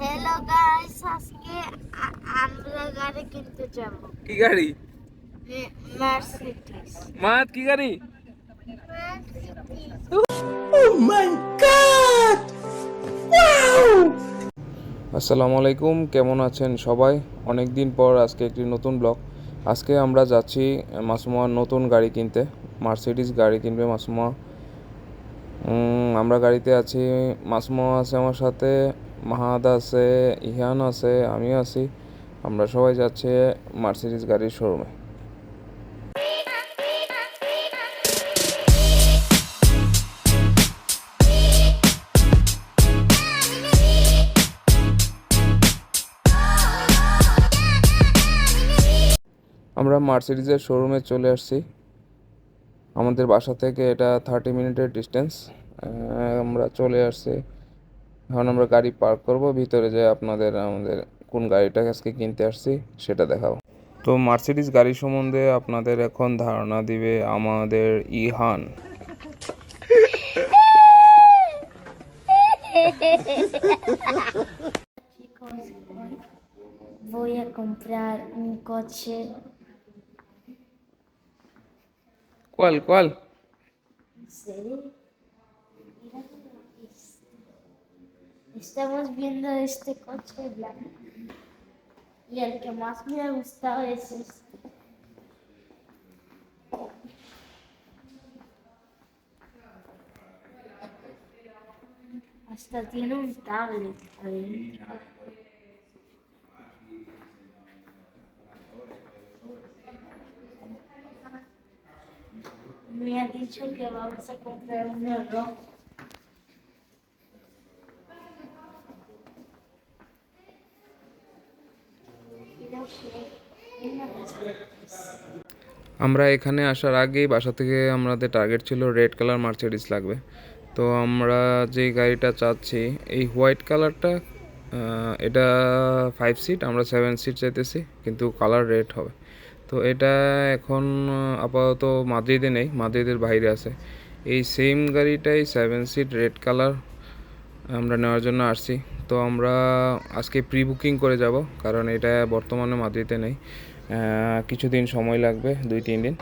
Hello guys, আজকে আমরা গাড়ি কিনতে যাব। কি গাড়ি? মার্সিডিজ। মাত কি গাড়ি? মার্সিডিজ। আসসালামু আলাইকুম, কেমন আছেন সবাই? অনেক দিন পর আজকে একটি নতুন ব্লগ। আজকে আমরা যাচ্ছি মাসুমার নতুন গাড়ি কিনতে। মার্সিডিজ গাড়ি কিনবে মাসুমা। আমরা গাড়িতে আছি, মাসুমা আছে আমার সাথে, মাহাদ আছে, ইহান আছে, আমিও আছি। আমরা সবাই যাচ্ছি মার্সিডিজ গাড়ির শোরুমে। আমরা মার্সিডিজের শোরুমে চলে আসছি। আমাদের বাসা থেকে এটা 30 মিনিটের ডিস্টেন্স। আমরা চলে আসছি। এখন আমরা গাড়ি পার্ক করব, ভিতরে যাই আমাদের কোন গাড়িটা আজকে কিনতে আসছি সেটা দেখাবো। তো মার্সিডিজ গাড়ি সম্বন্ধে আপনাদের এখন ধারণা দিবে আমাদের Ihan. Voy a comprar un coche. ¿Cuál? Sí. Estamos viendo este coche blanco. Y el que más me ha gustado es este. Hasta tiene un tablet adentro. Me ha dicho que vamos a comprar uno rojo. Creo que una আমরা এখানে আসার আগেই বাসা থেকে আমাদের target ছিল red colour Mercedes লাগবে। তো আমরা যে গাড়িটা চাচ্ছি এই হোয়াইট কালারটা, এটা 5 সিট, আমরা 7 সিট চাইতেছি, কিন্তু কালার রেড হবে। তো এটা এখন আপাতত মাদ্রিদে নেই, মাদ্রিদের বাইরে আছে। এই সেম গাড়িটাই 7 সিট রেড কালার আমরা নেওয়ার জন্য আসছি। তো আমরা আজকে প্রি বুকিং করে যাব, কারণ এটা বর্তমানে মাদ্রিদে নেই। কিছুদিন সময় লাগবে, 2-3 দিন।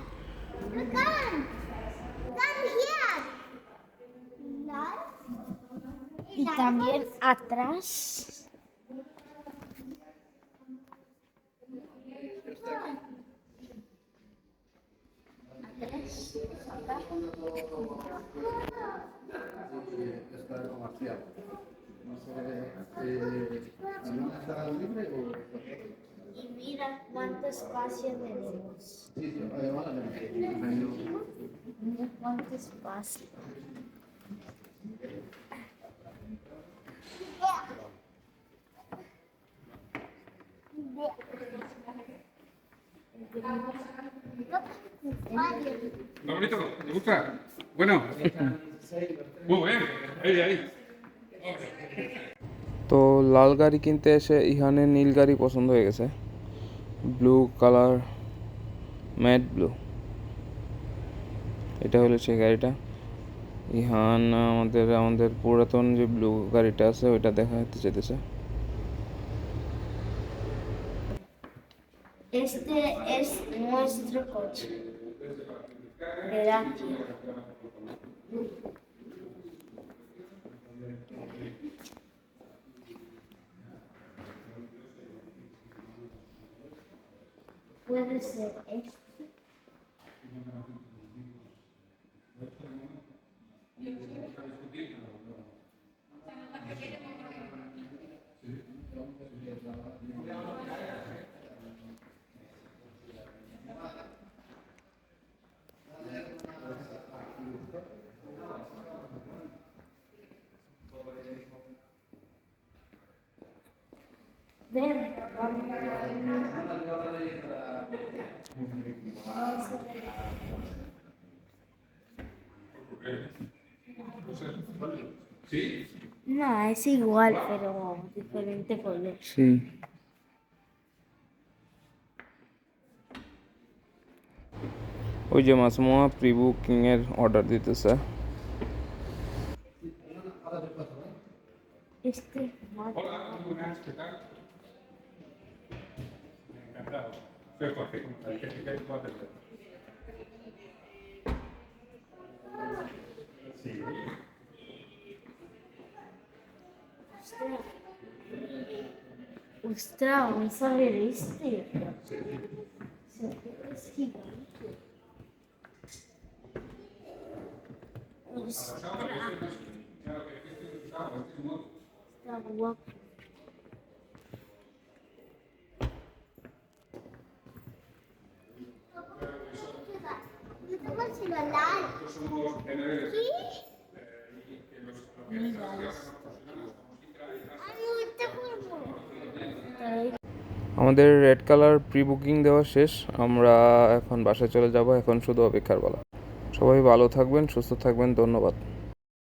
y también atrás. Y mira cuánto espacio tenemos. Mira cuánto espacio. ¿Lo bonito? ¿Te gusta? Bueno. Muy bien. Ahí. তো লাল গাড়ি কিনতে এসে ইহানের নীল গাড়ি পছন্দ হয়ে গেছে, ব্লু কালার, ম্যাট ব্লু। এটা হলো সেই গাড়িটা। ইহান আমাদের পুরাতন যে ব্লু গাড়িটা আছে ওইটা দেখাতে চাইতেছে। Este es nuestro coche. Gracias. Puede ser este. Ven. ¿Sí? No, es igual, pero diferente color. Sí. ওই যে মাসুমা প্রি বুকিংয়ের অর্ডার দিতেছে। Este mate. Hola, muy buenas, ¿qué tal? Encantado. Soy Jorge, ¿cómo estás? ¿Qué puedo atender? Sí. Ostras, vamos a ver este. Es gigante. Ostras, está guapo. আমাদের red colour pre booking দেওয়া শেষ, আমরা এখন বাসায় চলে যাব, এখন শুধু অপেক্ষার পালা। সবাই ভালো থাকবেন, সুস্থ থাকবেন, ধন্যবাদ।